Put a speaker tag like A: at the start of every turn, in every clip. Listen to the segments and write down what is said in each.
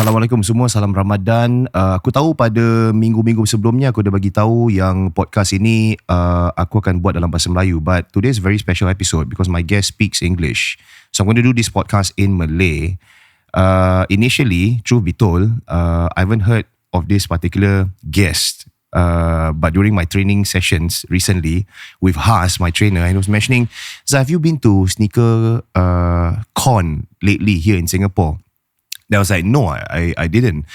A: Assalamualaikum semua, salam Ramadan. Aku tahu pada minggu-minggu sebelumnya aku dah bagi tahu yang podcast ini aku akan buat dalam bahasa Melayu. But today is a very special episode because my guest speaks English. So I'm going to do this podcast in Malay. Initially, truth be told, I haven't heard of this particular guest. But during my training sessions recently with Khas, my trainer, he was mentioning, Zah, have you been to sneaker con lately here in Singapore? Then I was like, no, I didn't.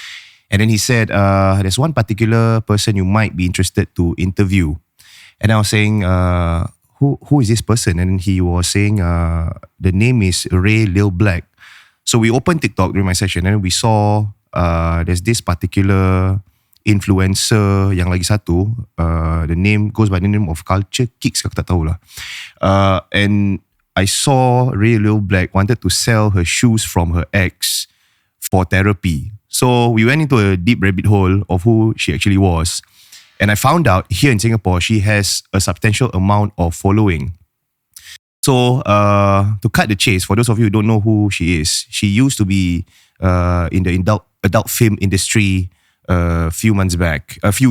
A: And then he said, there's one particular person you might be interested to interview. And I was saying, who is this person? And he was saying, the name is Ray Lil Black. So we opened TikTok during my session and we saw there's this particular influencer yang lagi satu. The name goes by the name of Culture Kicks, aku tak tahulah. And I saw Ray Lil Black wanted to sell her shoes from her ex for therapy. So we went into a deep rabbit hole of who she actually was. And I found out here in Singapore, she has a substantial amount of following. So to cut the chase, for those of you who don't know who she is, she used to be in the adult film industry a few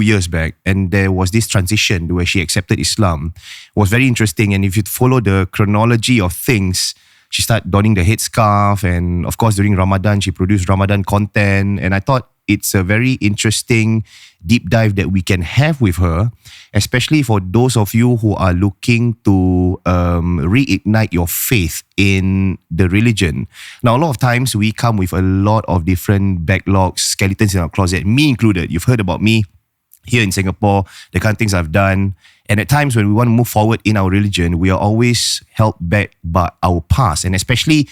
A: years back. And there was this transition where she accepted Islam. It was very interesting. And if you follow the chronology of things, she started donning the headscarf, and of course during Ramadan she produced Ramadan content, and I thought it's a very interesting deep dive that we can have with her, especially for those of you who are looking to reignite your faith in the religion. Now, a lot of times we come with a lot of different backlogs, skeletons in our closet, me included. You've heard about me here in Singapore, the kind of things I've done. And at times when we want to move forward in our religion, we are always held back by our past, and especially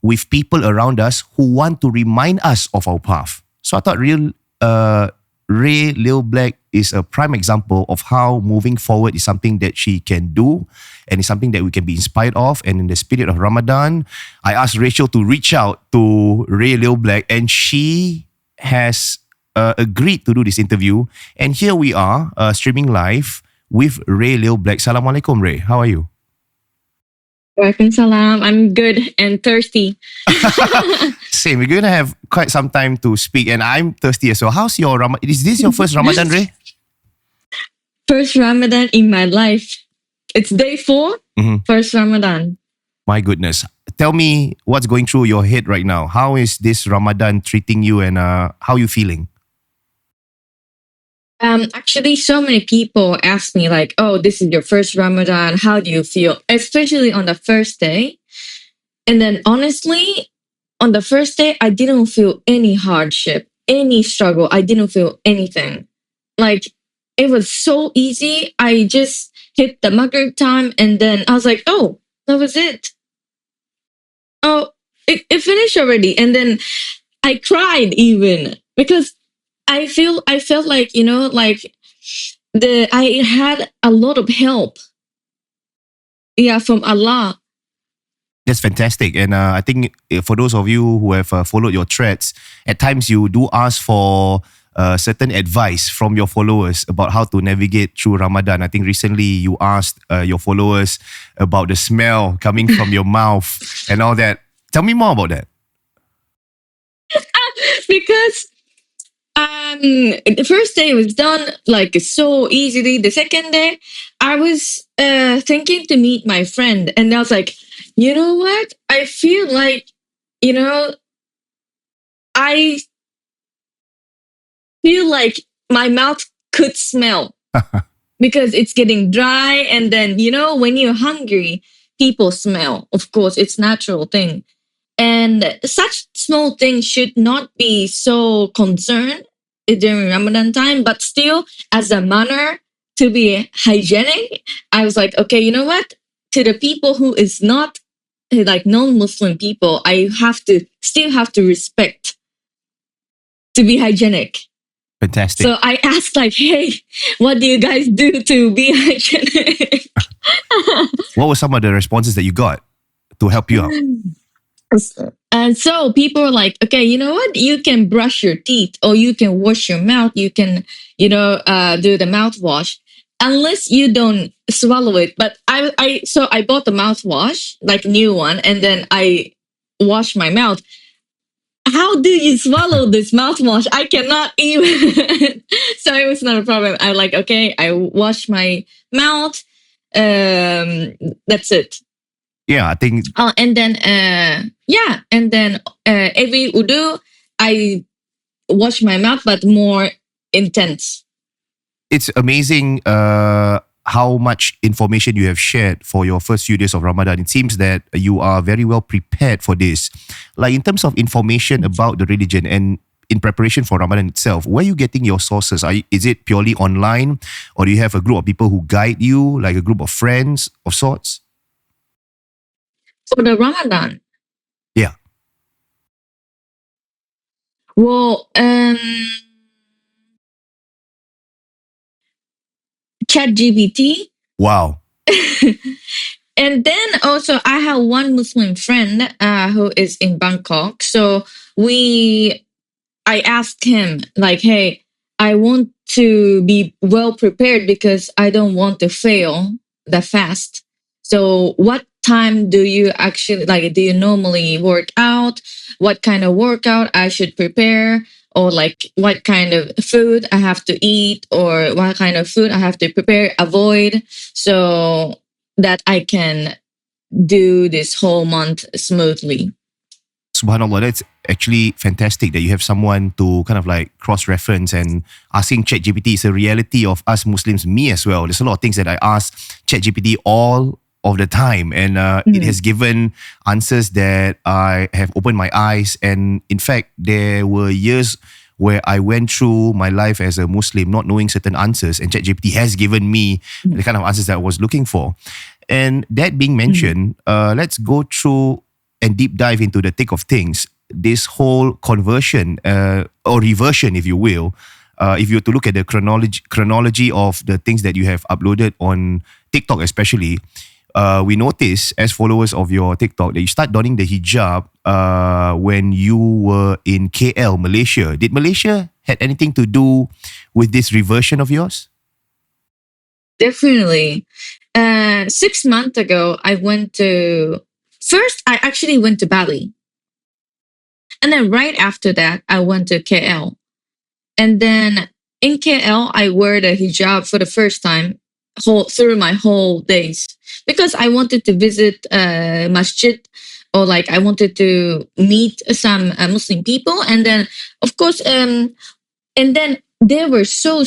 A: with people around us who want to remind us of our path. So I thought Ray Lil Black is a prime example of how moving forward is something that she can do, and it's something that we can be inspired of. And in the spirit of Ramadan, I asked Rachel to reach out to Ray Lil Black, and she has agreed to do this interview. And here we are streaming live with Ray Lil Black. Assalamualaikum, Ray. How are you?
B: Waalaikumsalam. I'm good and thirsty.
A: Same. We're going to have quite some time to speak, and I'm thirsty as well. How's your Ramadan? Is this your first Ramadan, Ray?
B: First Ramadan in my life. It's day 4, first Ramadan.
A: My goodness. Tell me what's going through your head right now. How is this Ramadan treating you, and how are you feeling?
B: Actually, so many people ask me like, oh, this is your first Ramadan. How do you feel? Especially on the first day. And then honestly, on the first day, I didn't feel any hardship, any struggle. I didn't feel anything. Like, it was so easy. I just hit the Maghrib time and then I was like, oh, that was it. Oh, it finished already. And then I cried even because I felt like, like I had a lot of help. Yeah, from Allah.
A: That's fantastic. And I think for those of you who have followed your threads, at times you do ask for certain advice from your followers about how to navigate through Ramadan. I think recently you asked your followers about the smell coming from your mouth and all that. Tell me more about that.
B: Because the first day was done like so easily. The second day, I was thinking to meet my friend, and I was like, you know what? I feel like, I feel like my mouth could smell because it's getting dry. And then, when you're hungry, people smell. Of course, it's natural thing. And such small things should not be so concerned during Ramadan time, but still, as a manner to be hygienic, I was like, okay, you know what? To the people who is not like non-Muslim people, I still have to respect to be hygienic.
A: Fantastic.
B: So I asked like, hey, what do you guys do to be hygienic?
A: What were some of the responses that you got to help you out?
B: And so people are like, okay, you know what? You can brush your teeth or you can wash your mouth. You can, do the mouthwash unless you don't swallow it. But so I bought the mouthwash, like new one, and then I wash my mouth. how do you swallow this mouthwash? I cannot even. So it was not a problem. I like, okay, I wash my mouth. That's it.
A: Yeah, I think
B: And then, every udu, I wash my mouth, but more intense.
A: it's amazing how much information you have shared for your first few days of Ramadan. It seems that you are very well prepared for this. Like in terms of information about the religion and in preparation for Ramadan itself, where are you getting your sources? Is it purely online, or do you have a group of people who guide you, like a group of friends of sorts?
B: For the Ramadan,
A: Yeah.
B: well, ChatGPT.
A: Wow.
B: And then also I have one Muslim friend who is in Bangkok. So I asked him like, hey, I want to be well prepared because I don't want to fail the fast. So what time do you actually like, do you normally work out? What kind of workout I should prepare? Or like what kind of food I have to eat, or what kind of food I have to prepare, avoid, so that I can do this whole month smoothly.
A: Subhanallah, that's actually fantastic that you have someone to kind of like cross-reference, and asking ChatGPT is a reality of us Muslims, me as well. There's a lot of things that I ask ChatGPT all of the time, and it has given answers that I have opened my eyes. And in fact, there were years where I went through my life as a Muslim not knowing certain answers, and ChatGPT has given me the kind of answers that I was looking for. And that being mentioned, let's go through and deep dive into the thick of things. This whole conversion or reversion, if you will, if you were to look at the chronology of the things that you have uploaded on TikTok especially, we notice as followers of your TikTok that you start donning the hijab when you were in KL, Malaysia. Did Malaysia had anything to do with this reversion of yours?
B: Definitely. 6 months ago, I actually went to Bali. And then right after that, I went to KL. And then in KL, I wore the hijab for the first time through my whole days, because I wanted to visit masjid, or like I wanted to meet some Muslim people. And then, of course, and then they were so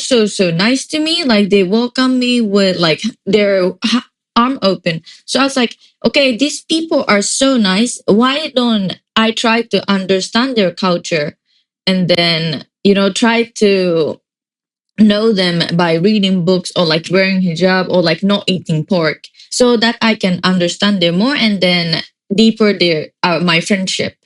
B: nice to me. Like they welcomed me with like their arm open. So I was like, okay, these people are so nice. Why don't I try to understand their culture, and then try to know them by reading books, or like wearing hijab, or like not eating pork, so that I can understand them more, and then deeper their my friendship.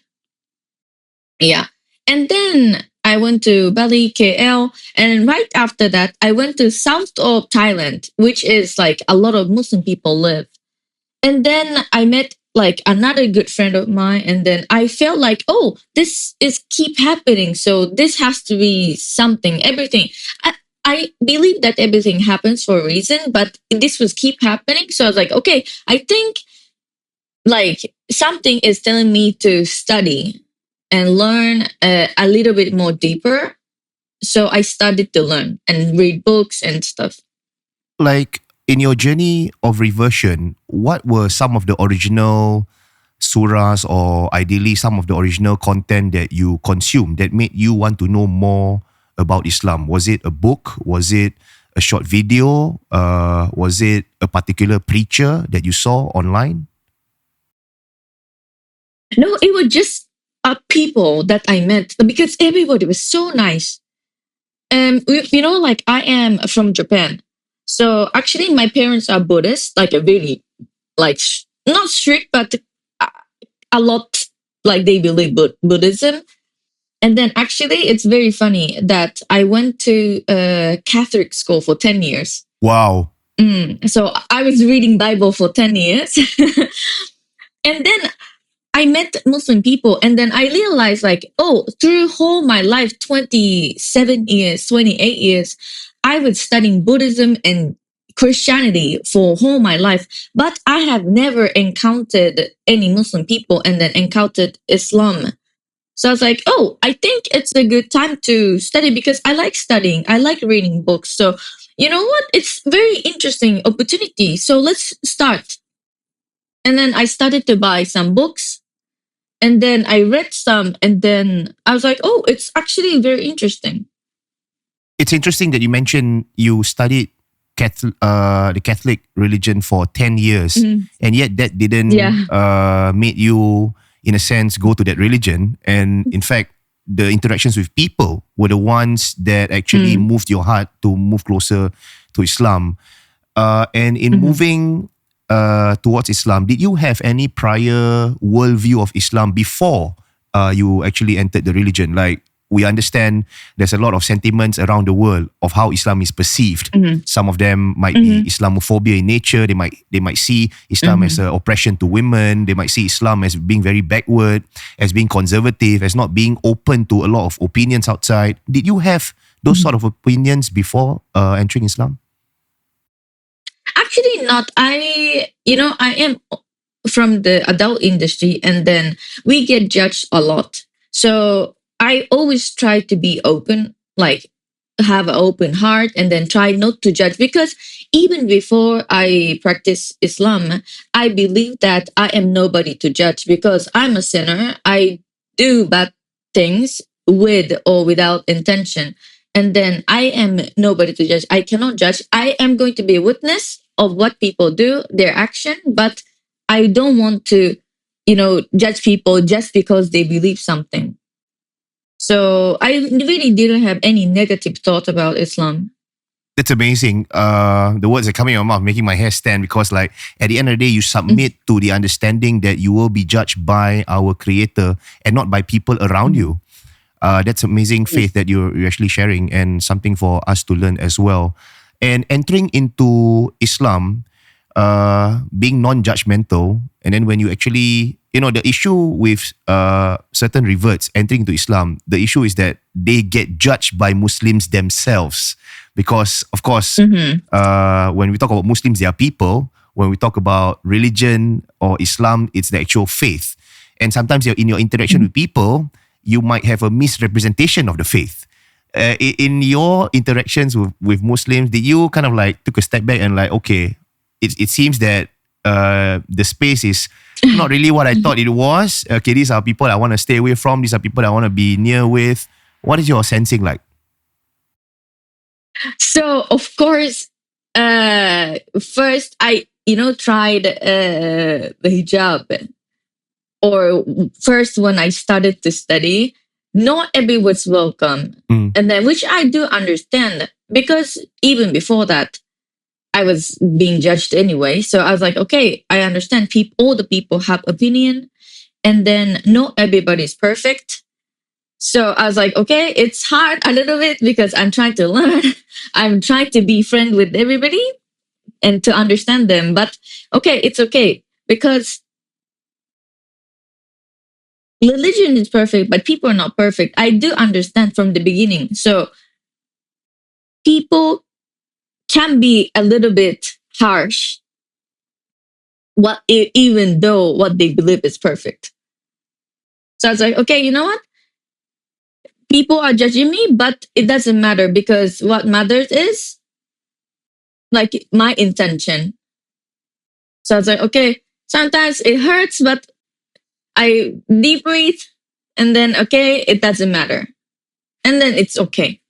B: Yeah. And then I went to Bali, KL, and right after that, I went to south of Thailand, which is like a lot of Muslim people live. And then I met like another good friend of mine, and then I felt like, oh, this is keep happening. So this has to be something, everything. I believe that everything happens for a reason, but this was keep happening. So I was like, okay, I think like something is telling me to study and learn a little bit more deeper. So I started to learn and read books and stuff.
A: Like in your journey of reversion, what were some of the original surahs, or ideally some of the original content that you consumed that made you want to know more about Islam? Was it a book? Was it a short video? Was it a particular preacher that you saw online?
B: No, it was just people that I met, because everybody was so nice. Like I am from Japan. So actually my parents are Buddhist, like a really, like not strict, but a lot, like they believe Buddhism. And then actually it's very funny that I went to a Catholic school for 10 years.
A: Wow.
B: So I was reading Bible for 10 years. And then I met Muslim people, and then I realized like, oh, through whole my life, 27 years, 28 years, I was studying Buddhism and Christianity for whole my life, but I have never encountered any Muslim people and then encountered Islam. So I was like, oh, I think it's a good time to study because I like studying. I like reading books. So you know what? It's very interesting opportunity. So let's start. And then I started to buy some books. And then I read some. And then I was like, oh, it's actually very interesting.
A: It's interesting that you mentioned you studied the Catholic religion for 10 years, and yet that didn't make you, in a sense, go to that religion. And in fact, the interactions with people were the ones that actually moved your heart to move closer to Islam. And in moving towards Islam, did you have any prior worldview of Islam before you actually entered the religion? Like, we understand there's a lot of sentiments around the world of how Islam is perceived. Some of them might be Islamophobia in nature. They might see Islam as an oppression to women. They might see Islam as being very backward, as being conservative, as not being open to a lot of opinions outside. Did you have those sort of opinions before entering Islam?
B: Actually, not. I am from the adult industry, and then we get judged a lot. So I always try to be open, like have an open heart, and then try not to judge. Because even before I practice Islam, I believe that I am nobody to judge because I'm a sinner. I do bad things with or without intention. And then I am nobody to judge. I cannot judge. I am going to be a witness of what people do, their action, but I don't want to, judge people just because they believe something. So I really didn't have any negative thought about Islam.
A: That's amazing. The words are coming out of my mouth, making my hair stand, because like at the end of the day, you submit to the understanding that you will be judged by our Creator and not by people around you. That's amazing faith that you're actually sharing, and something for us to learn as well. And entering into Islam, being non-judgmental, and then when you actually, the issue with certain reverts entering into Islam, the issue is that they get judged by Muslims themselves. Because, of course, when we talk about Muslims, they are people. When we talk about religion or Islam, it's the actual faith. And sometimes in your interaction with people, you might have a misrepresentation of the faith. In your interactions with Muslims, did you kind of like took a step back and like, okay, it seems that the space is not really what I thought it was. Okay, these are people I want to stay away from. These are people I want to be near with. What is your sensing like?
B: So, of course, first I, tried the hijab. Or first when I started to study, not everyone was welcome. And then, which I do understand, because even before that, I was being judged anyway. So I was like, okay, I understand all the people have opinion, and then not everybody's perfect. So I was like, okay, it's hard a little bit because I'm trying to learn. I'm trying to be friend with everybody and to understand them. But okay, it's okay, because religion is perfect, but people are not perfect. I do understand from the beginning. So people can be a little bit harsh, even though what they believe is perfect. So I was like, okay, you know what? People are judging me, but it doesn't matter, because what matters is like my intention. So I was like, okay, sometimes it hurts, but I deep breathe, and then, okay, it doesn't matter. And then it's okay.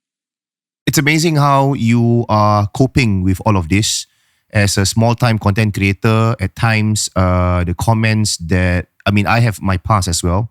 A: It's amazing how you are coping with all of this as a small-time content creator. At times, the comments that, I have my past as well.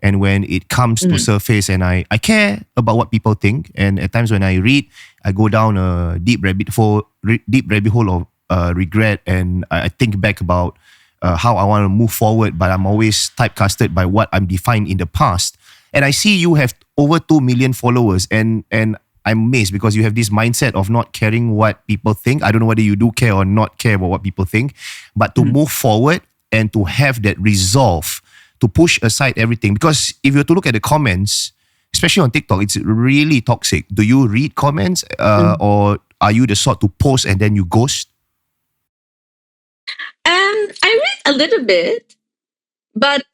A: And when it comes to surface, and I care about what people think. And at times when I read, I go down a deep rabbit hole of regret. And I think back about how I want to move forward, but I'm always typecasted by what I'm defined in the past. And I see you have over 2 million followers, and I'm amazed because you have this mindset of not caring what people think. I don't know whether you do care or not care about what people think, but to move forward and to have that resolve to push aside everything. Because if you were to look at the comments, especially on TikTok, it's really toxic. Do you read comments or are you the sort to post and then you ghost?
B: I read a little bit, but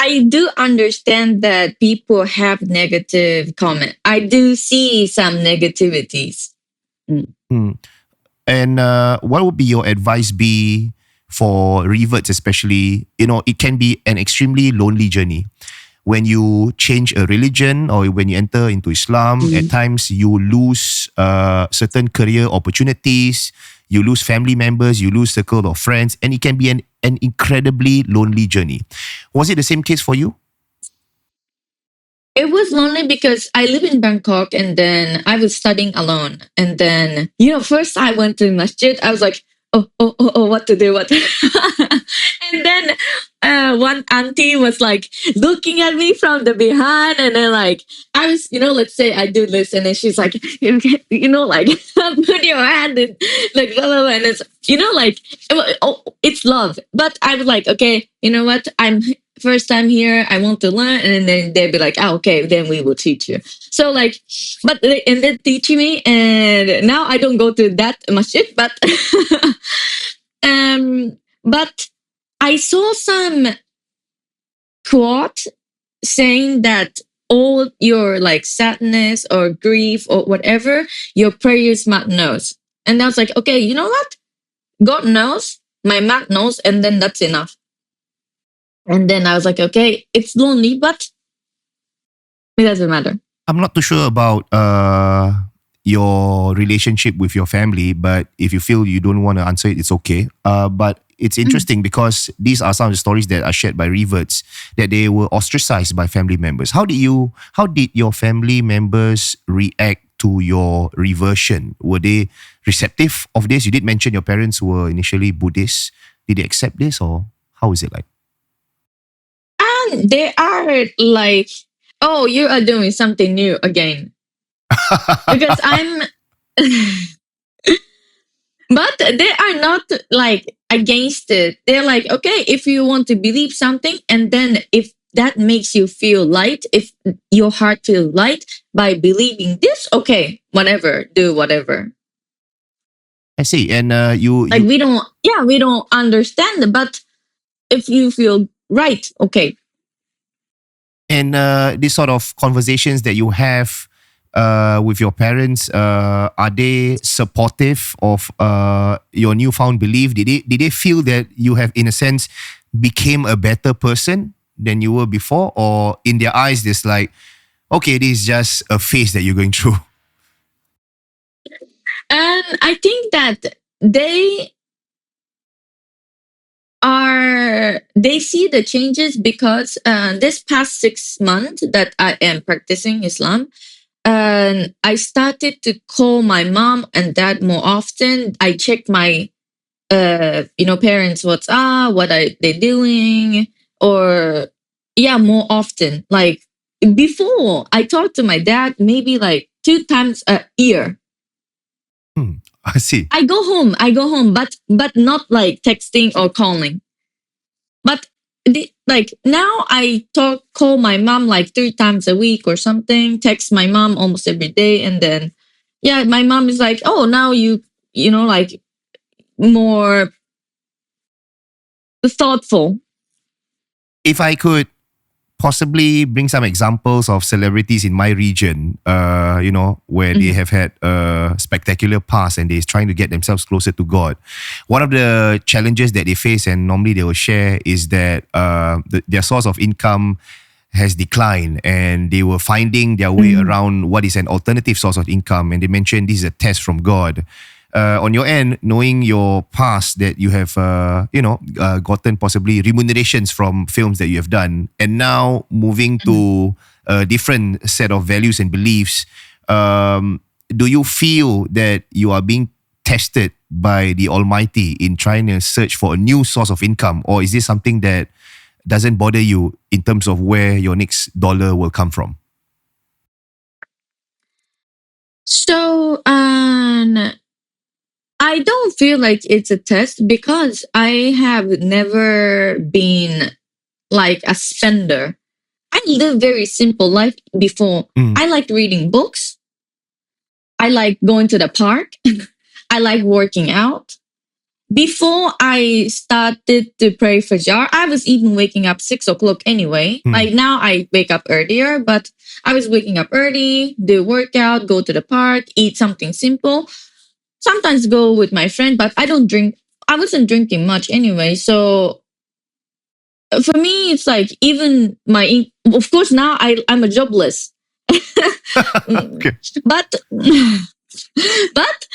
B: I do understand that people have negative comment. I do see some negativities.
A: And what would be your advice be for reverts, especially? It can be an extremely lonely journey. When you change a religion or when you enter into Islam, at times you lose certain career opportunities, you lose family members, you lose circle of friends, and it can be an incredibly lonely journey. Was it the same case for you?
B: It was lonely because I live in Bangkok and then I was studying alone. And then, first I went to masjid. I was like, oh, what to do, what to do. And then one auntie was like looking at me from the behind. And then like, I was, let's say I do this. And then she's like, like, put your hand in, like, blah, blah, blah. And it's, like, it's love. But I was like, okay, you know what? I'm first time here, I want to learn. And then they'd be like, okay, then we will teach you. So like, but and they teach me, and now I don't go to that masjid, but but I saw some quote saying that all your like sadness or grief or whatever, your prayers mat knows. And I was like, okay, you know what? God knows, my mat knows, and then that's enough. And then I was like, okay, it's lonely, but it doesn't matter.
A: I'm not too sure about your relationship with your family, but if you feel you don't want to answer it, it's okay. But it's interesting because these are some of the stories that are shared by reverts, that they were ostracized by family members. How did your family members react to your reversion? Were they receptive of this? You did mention your parents were initially Buddhist. Did they accept this, or how is it like?
B: They are like, oh, you are doing something new again. Because I'm but they are not like against it. They're like, okay, if you want to believe something, and then if that makes you feel light, if your heart feels light by believing this, okay, whatever, do whatever.
A: I see. And
B: we don't understand, but if you feel right, okay.
A: And these sort of conversations that you have with your parents, are they supportive of your newfound belief? Did they feel that you have, in a sense, became a better person than you were before? Or in their eyes, it's like, okay, this is just a phase that you're going through?
B: And I think that they see the changes because this past 6 months that I am practicing Islam, and I started to call my mom and dad more often. I check my parents what are they doing, or more often. Like before, I talked to my dad maybe like 2 times a year.
A: I see.
B: I go home, but not like texting or calling. But like now I call my mom like 3 times a week or something, text my mom almost every day. And then, my mom is like, oh, now you like more thoughtful.
A: If I could possibly bring some examples of celebrities in my region, where they have had a spectacular past and they're trying to get themselves closer to God. One of the challenges that they face, and normally they will share, is that their source of income has declined and they were finding their way around what is an alternative source of income. And they mentioned this is a test from God. On your end, knowing your past, that you have, gotten possibly remunerations from films that you have done, and now moving to a different set of values and beliefs, do you feel that you are being tested by the Almighty in trying to search for a new source of income? Or is this something that doesn't bother you in terms of where your next dollar will come from?
B: So, I don't feel like it's a test because I have never been like a spender. I live very simple life before. I like reading books. I like going to the park. I like working out. before I started to pray Fajr, I was even waking up 6 o'clock anyway. Like now I wake up earlier, but I was waking up early, do workout, go to the park, eat something simple. Sometimes go with my friend, but I don't drink. I wasn't drinking much anyway. So for me, it's like even of course now I'm a jobless.
A: Okay.
B: but but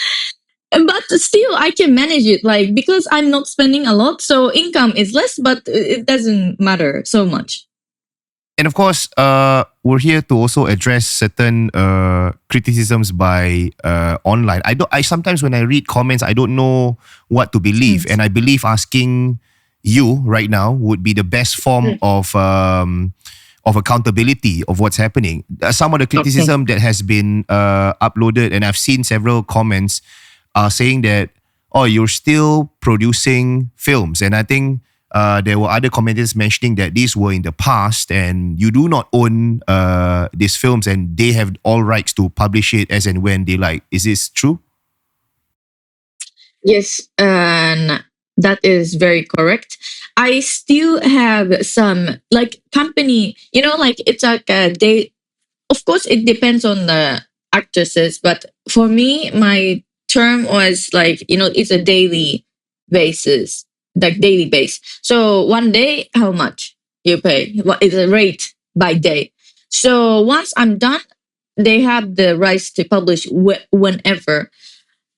B: but still I can manage it, like, because I'm not spending a lot, so income is less, but it doesn't matter so much.
A: And of course, we're here to also address certain criticisms by online. I sometimes when I read comments, I don't know what to believe, and I believe asking you right now would be the best form of accountability of what's happening. Some of the criticism that has been uploaded, and I've seen several comments, are saying that, oh, you're still producing films, and I think there were other commenters mentioning that these were in the past and you do not own these films and they have all rights to publish it as and when they like. Is this true?
B: Yes, and that is very correct. I still have some like company, like it's like they, of course, it depends on the actresses, but for me, my term was like, it's a daily basis, like daily base. So one day, how much you pay? What is a rate by day? So once I'm done, they have the rights to publish whenever.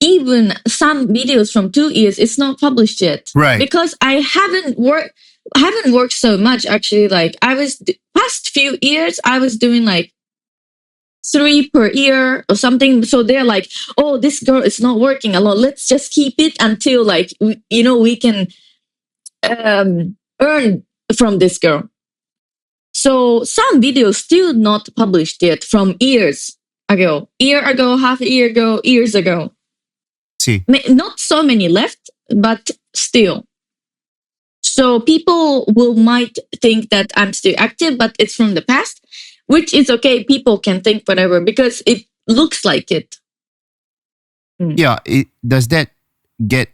B: Even some videos from 2 years, it's not published yet.
A: Right.
B: Because I haven't worked so much actually. Like past few years, I was doing like 3 per year or something. So they're like, oh, this girl is not working a lot. Let's just keep it until like, we can earn from this girl. So some videos still not published yet from years ago, half a year ago, years ago.
A: See,
B: Not so many left, but still. So people might think that I'm still active, but it's from the past, which is okay. People can think whatever because it looks like it.
A: yeah. Does that get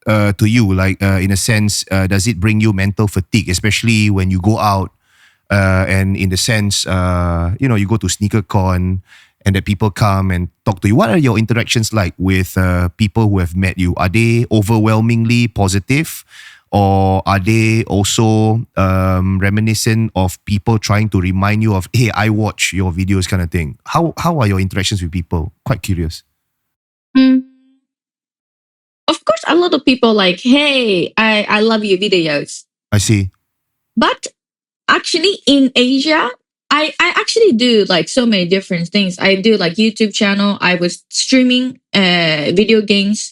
A: to you? Like, in a sense, does it bring you mental fatigue, especially when you go out and in the sense, you go to sneaker con and that people come and talk to you? What are your interactions like with people who have met you? Are they overwhelmingly positive? Or are they also reminiscent of people trying to remind you of, hey, I watch your videos kind of thing? How are your interactions with people? Quite curious.
B: Of course, a lot of people like, hey, I love your videos.
A: I see.
B: But actually in Asia, I actually do like so many different things. I do like YouTube channel. I was streaming video games.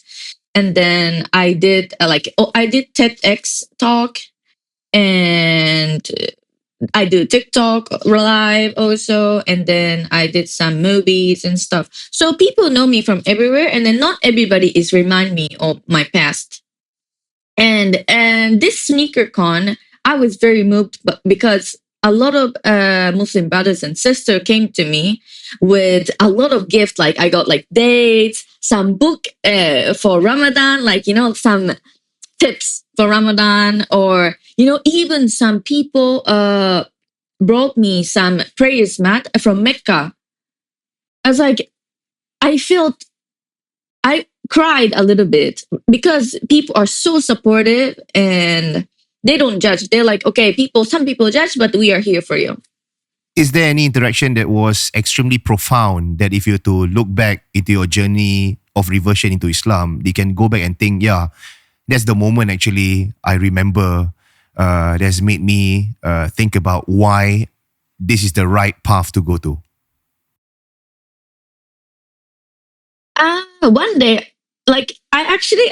B: And then I did I did TEDx talk, and I do TikTok live also, and then I did some movies and stuff. So people know me from everywhere, and then not everybody is remind me of my past. And this sneaker con, I was very moved, because a lot of Muslim brothers and sisters came to me with a lot of gifts. Like I got like dates, some book for Ramadan, like, some tips for Ramadan, or, even some people brought me some prayers mat from Mecca. I was like, I cried a little bit because people are so supportive and they don't judge. They're like, okay, some people judge, but we are here for you.
A: Is there any interaction that was extremely profound that if you were to look back into your journey of reversion into Islam, they can go back and think, yeah, that's the moment actually I remember that's made me think about why this is the right path to go to?
B: One day, like I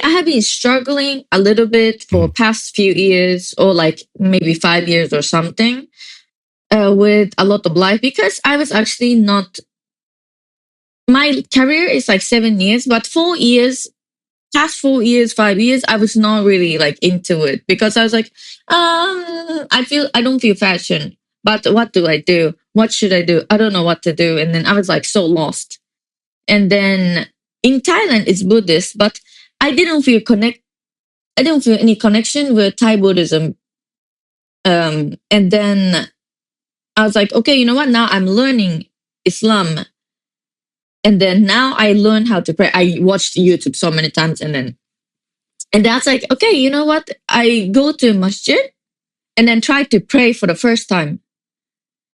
B: have been struggling a little bit for past few years, or like maybe 5 years or something, with a lot of life, because I was actually not. My career is like 7 years, but 4 years, past 4 years, 5 years, I was not really like into it, because I was like, I don't feel fashion, but what do I do? What should I do? I don't know what to do, and then I was like so lost. And then in Thailand, it's Buddhist, but I didn't feel I didn't feel any connection with Thai Buddhism. And then I was like, okay, you know what? Now I'm learning Islam. And then now I learned how to pray. I watched YouTube so many times and that's like, okay, you know what? I go to masjid and then try to pray for the first time.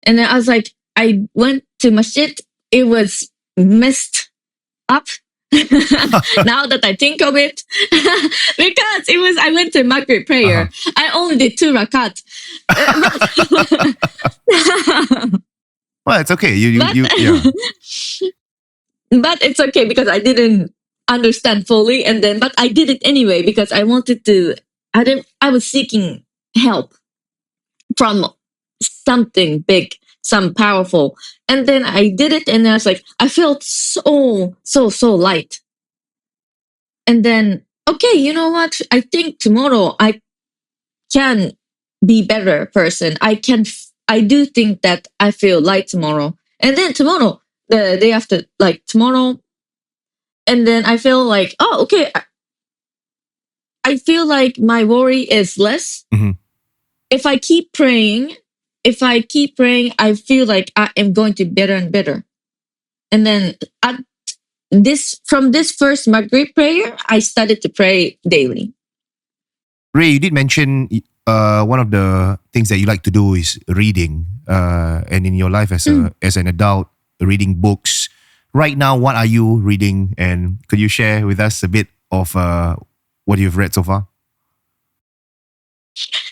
B: And then I was like, I went to masjid. It was messed up. Now that I think of it, because I went to Maghrib prayer. I only did 2 rakat.
A: Well, it's okay. Yeah.
B: But it's okay because I didn't understand fully, but I did it anyway because I wanted to. I was seeking help from something big, some powerful, and then I did it, and I was like, I felt so light. And then, okay, you know what? I think tomorrow I can be better person. I do think that I feel light tomorrow, and then tomorrow. The day after, like tomorrow, and then I feel like, oh, okay. I feel like my worry is less.
A: Mm-hmm.
B: If I keep praying, I feel like I am going to be better and better. And then from this first Maghrib prayer, I started to pray daily.
A: Ray, you did mention one of the things that you like to do is reading, and in your life as an adult, reading books. Right now, what are you reading? And could you share with us a bit of what you've read so far?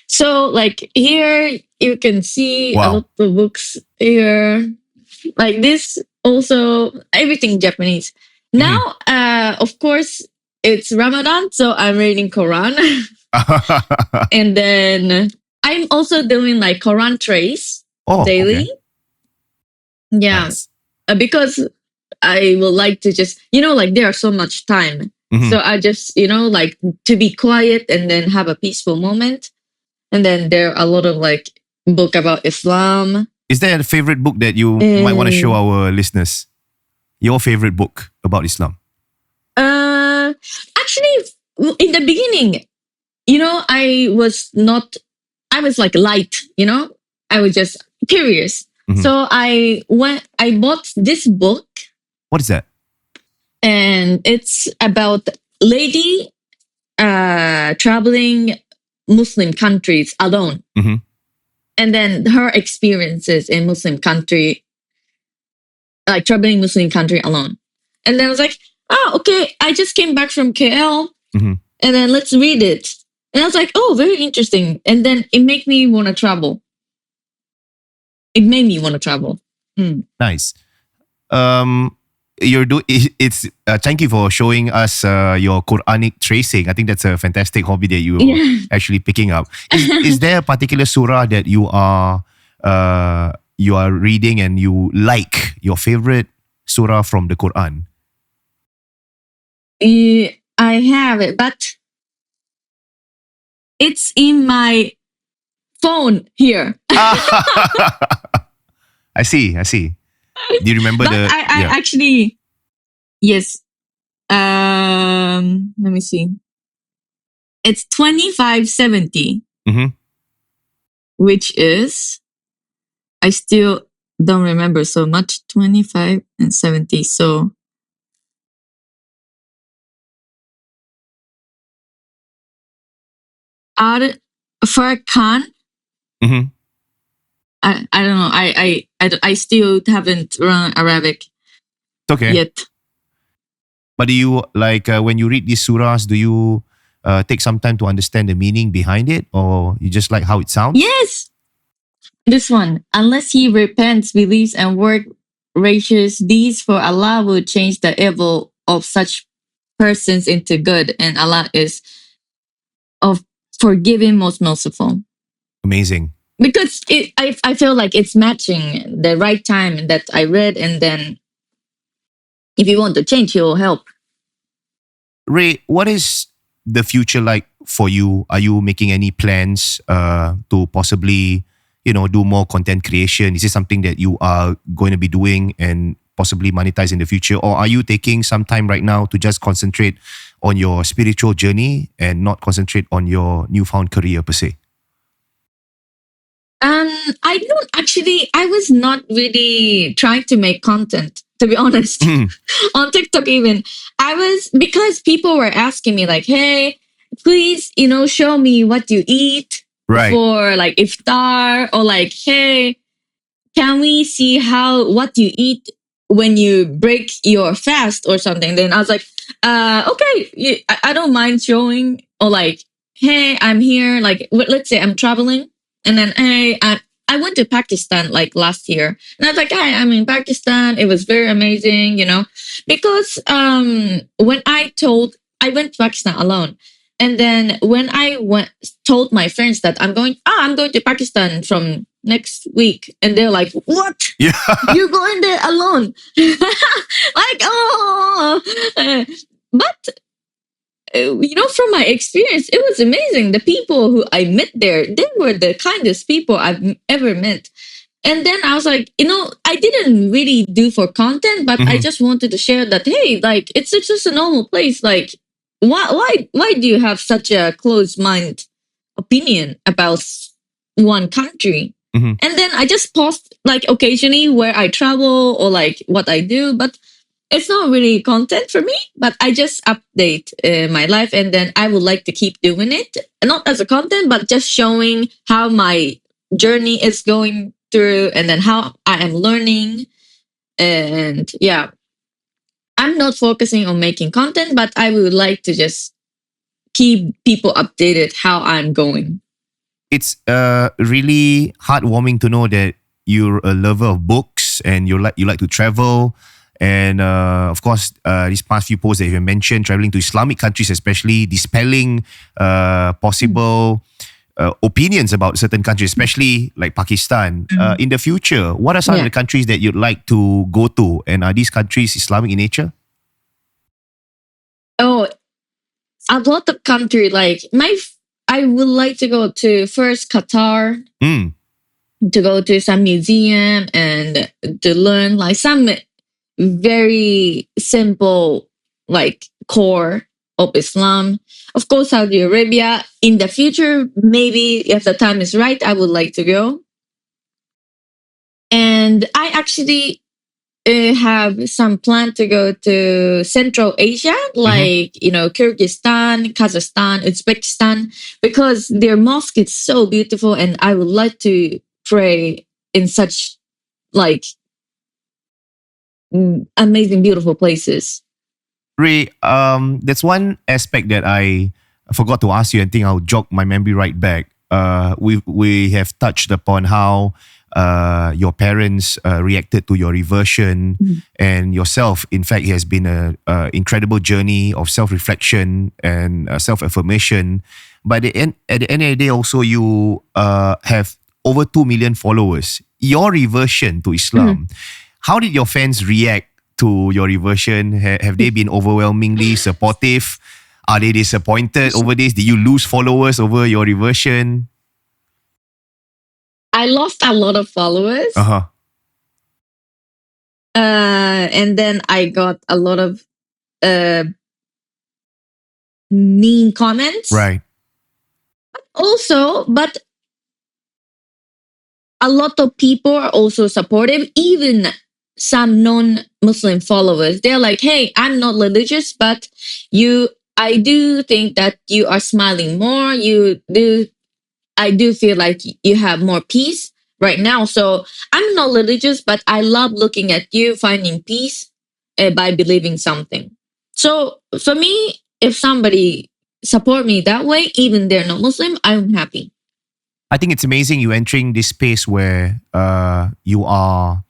B: So, like here, you can see a lot of books here. Like this, also everything Japanese. Now, of course, it's Ramadan, so I'm reading Quran. And then I'm also doing like Quran trace daily.
A: Okay.
B: Yeah.
A: Nice.
B: Because I would like to just, like there's so much time.
A: Mm-hmm.
B: So I just, like to be quiet and then have a peaceful moment. And then there are a lot of like book about Islam.
A: Is there a favorite book that you might want to show our listeners? Your favorite book about Islam?
B: Actually, in the beginning, I was like light, I was just curious.
A: Mm-hmm.
B: So I bought this book.
A: What is that?
B: And it's about lady traveling Muslim countries alone.
A: Mm-hmm.
B: And then her experiences in Muslim country, like traveling Muslim country alone. And then I was like, oh, okay, I just came back from KL.
A: Mm-hmm.
B: And then let's read it. And I was like, oh, very interesting. And then it made me want to travel.
A: Nice. It's thank you for showing us your Quranic tracing. I think that's a fantastic hobby that you are actually picking up. Is there a particular surah that you are reading and you like, your favorite surah from the Quran?
B: I have it, but it's in my phone here.
A: I see. Do you remember
B: I actually, yes. Let me see. It's 2570, which is, I still don't remember so much. 25 and 70. So, Farkan.
A: Mm-hmm.
B: I don't know. I still haven't learned Arabic yet.
A: But do you like when you read these surahs? Do you take some time to understand the meaning behind it, or you just like how it sounds?
B: Yes. This one, unless he repents, believes, and work righteous deeds, for Allah will change the evil of such persons into good, and Allah is of forgiving, most merciful.
A: Amazing.
B: Because I feel like it's matching the right time that I read, and then if you want to change, he will help.
A: Ray, what is the future like for you? Are you making any plans to possibly, do more content creation? Is this something that you are going to be doing and possibly monetize in the future? Or are you taking some time right now to just concentrate on your spiritual journey and not concentrate on your newfound career per se?
B: I don't actually, I was not really trying to make content, to be honest. On TikTok even. Because people were asking me like, hey, please, show me what you eat
A: Right.
B: for like iftar, or like, hey, can we see what you eat when you break your fast or something? Then I was like, okay, I don't mind showing, or like, hey, I'm here. Like, let's say I'm traveling, and then, hey, I went to Pakistan like last year, and I was like, hey, I'm in Pakistan. It was very amazing, because when I went to Pakistan alone. And then when I told my friends that I'm going to Pakistan from next week, and they're like, "What?
A: Yeah.
B: You're going there alone?" Like, oh, but from my experience, it was amazing. The people who I met there, they were the kindest people I've ever met. And then I was like, I didn't really do for content, but I just wanted to share that, hey, like, it's just a normal place. Like, why do you have such a closed mind opinion about one country? And then I just post like occasionally where I travel or like what I do, but it's not really content for me. But I just update my life, and then I would like to keep doing it, not as a content, but just showing how my journey is going through, and then how I am learning. And yeah, I'm not focusing on making content, but I would like to just keep people updated how I'm going.
A: It's really heartwarming to know that you're a lover of books and you like to travel. And of course, these past few posts that you mentioned, traveling to Islamic countries, especially dispelling possible opinions about certain countries, especially like Pakistan. In the future, what are some of the countries that you'd like to go to? And are these countries Islamic in nature?
B: Oh, a lot of country. Like I would like to go to first Qatar, to go to some museum and to learn like some very simple like core of Islam. Of course, Saudi Arabia. In the future, maybe if the time is right, I would like to go. And I actually have some plan to go to Central Asia, like Kyrgyzstan, Kazakhstan, Uzbekistan, because their mosque is so beautiful, and I would like to pray in such like amazing, beautiful places.
A: Ray, that's one aspect that I forgot to ask you, and think I'll jog my memory right back. We have touched upon how your parents reacted to your reversion, and yourself. In fact, it has been an incredible journey of self-reflection and self-affirmation. But at the end of the day, also you have over 2 million followers. Your reversion to Islam, how did your fans react to your reversion? Have they been overwhelmingly supportive? Are they disappointed over this? Did you lose followers over your reversion?
B: I lost a lot of followers. And then I got a lot of mean comments.
A: Right.
B: But a lot of people are also supportive, even some non-Muslim followers. They're like, hey, I'm not religious, but I do think that you are smiling more. I do feel like you have more peace right now. So I'm not religious, but I love looking at you finding peace by believing something. So for me, if somebody support me that way, even they're not Muslim, I'm happy.
A: I think it's amazing you entering this space where you are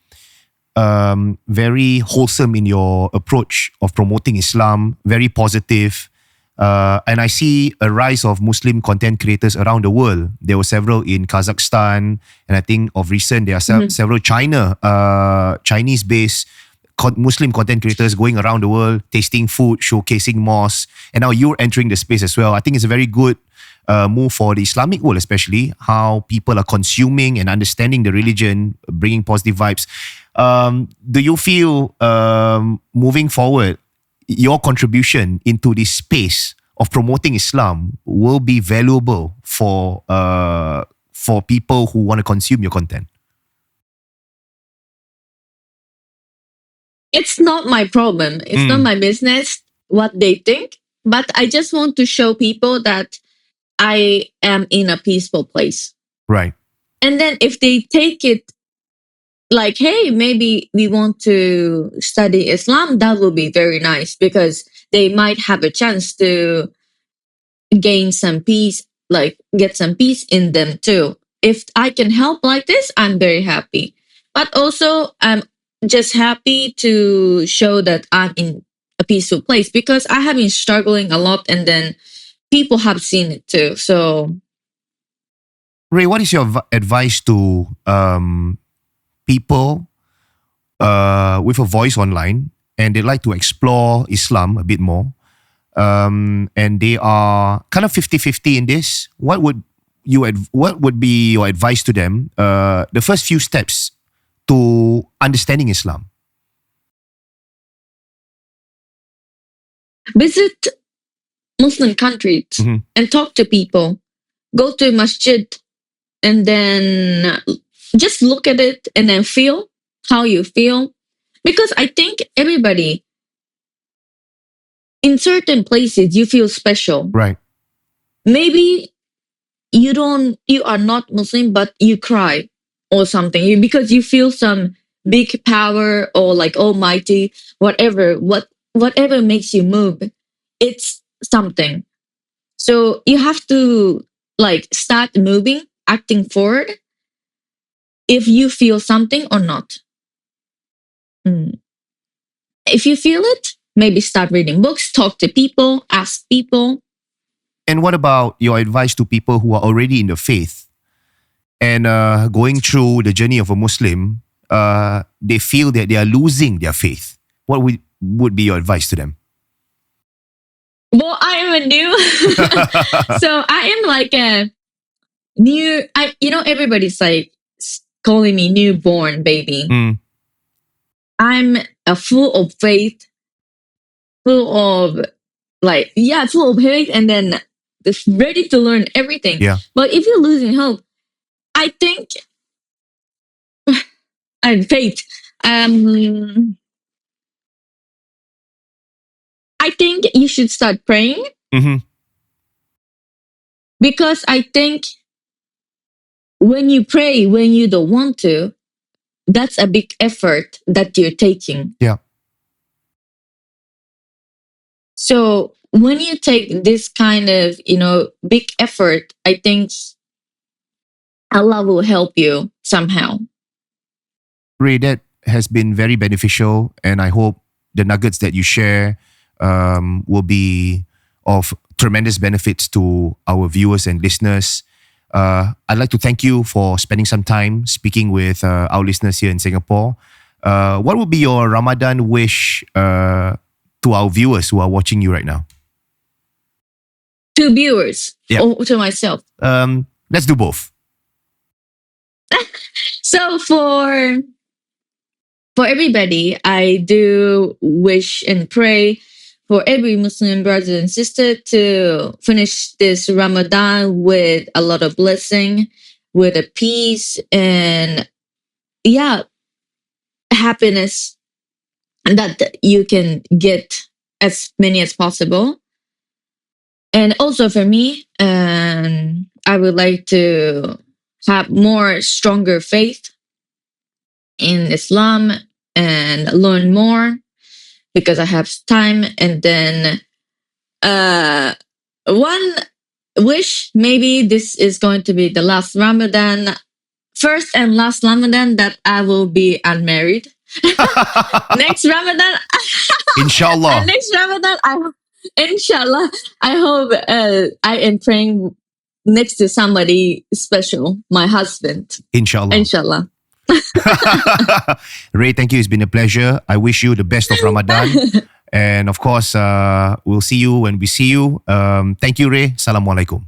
A: very wholesome in your approach of promoting Islam, very positive. And I see a rise of Muslim content creators around the world. There were several in Kazakhstan, and I think of recent there are several Chinese-based Muslim content creators going around the world, tasting food, showcasing mosques, and now you're entering the space as well. I think it's a very good move for the Islamic world, especially how people are consuming and understanding the religion, bringing positive vibes. Do you feel moving forward, your contribution into this space of promoting Islam will be valuable for people who want to consume your content?
B: It's not my problem. It's not my business what they think. But I just want to show people that I am in a peaceful place.
A: Right.
B: And then if they take it like, hey, maybe we want to study Islam, that would be very nice because they might have a chance to gain some peace, like get some peace in them too. If I can help like this, I'm very happy. But also, I'm just happy to show that I'm in a peaceful place because I have been struggling a lot and then people have seen it too. So,
A: Ray, what is your advice to people with a voice online and they like to explore Islam a bit more, and they are kind of 50-50 in this? What would be your advice to them? The first few steps to understanding Islam.
B: Visit Muslim countries and talk to people. Go to masjid and then just look at it and then feel how you feel. Because I think everybody in certain places you feel special.
A: Right.
B: Maybe you are not Muslim, but you cry or something because you feel some big power or like almighty, whatever makes you move. It's something. So you have to like start moving, acting forward if you feel something or not. If you feel it, maybe start reading books, talk to people, ask people.
A: And what about your advice to people who are already in the faith and going through the journey of a Muslim, they feel that they are losing their faith? What would be your advice to them?
B: Well, I am a new, so I am like a new, everybody's like calling me newborn baby. I'm a full of faith, full of faith, and then just ready to learn everything.
A: Yeah.
B: But if you're losing hope, I think, and faith, I think you should start praying. Because I think when you pray, when you don't want to, that's a big effort that you're taking.
A: Yeah.
B: So when you take this kind of, big effort, I think Allah will help you somehow.
A: Ray, that has been very beneficial, and I hope the nuggets that you share will be of tremendous benefits to our viewers and listeners. I'd like to thank you for spending some time speaking with our listeners here in Singapore. What would be your Ramadan wish to our viewers who are watching you right now?
B: To viewers or to myself?
A: Let's do both.
B: So for everybody, I do wish and pray for every Muslim brother and sister to finish this Ramadan with a lot of blessing, with a peace and happiness, and that you can get as many as possible. And also for me, I would like to have more stronger faith in Islam and learn more because I have time. And then one wish, maybe this is going to be the last Ramadan, first and last Ramadan that I will be unmarried. Next Ramadan,
A: Inshallah.
B: Next Ramadan, Inshallah, I hope I am praying next to somebody special, my husband.
A: Inshallah.
B: Inshallah.
A: Ray, thank you. It's been a pleasure. I wish you the best of Ramadan. And of course, we'll see you when we see you. Thank you, Ray. Assalamualaikum.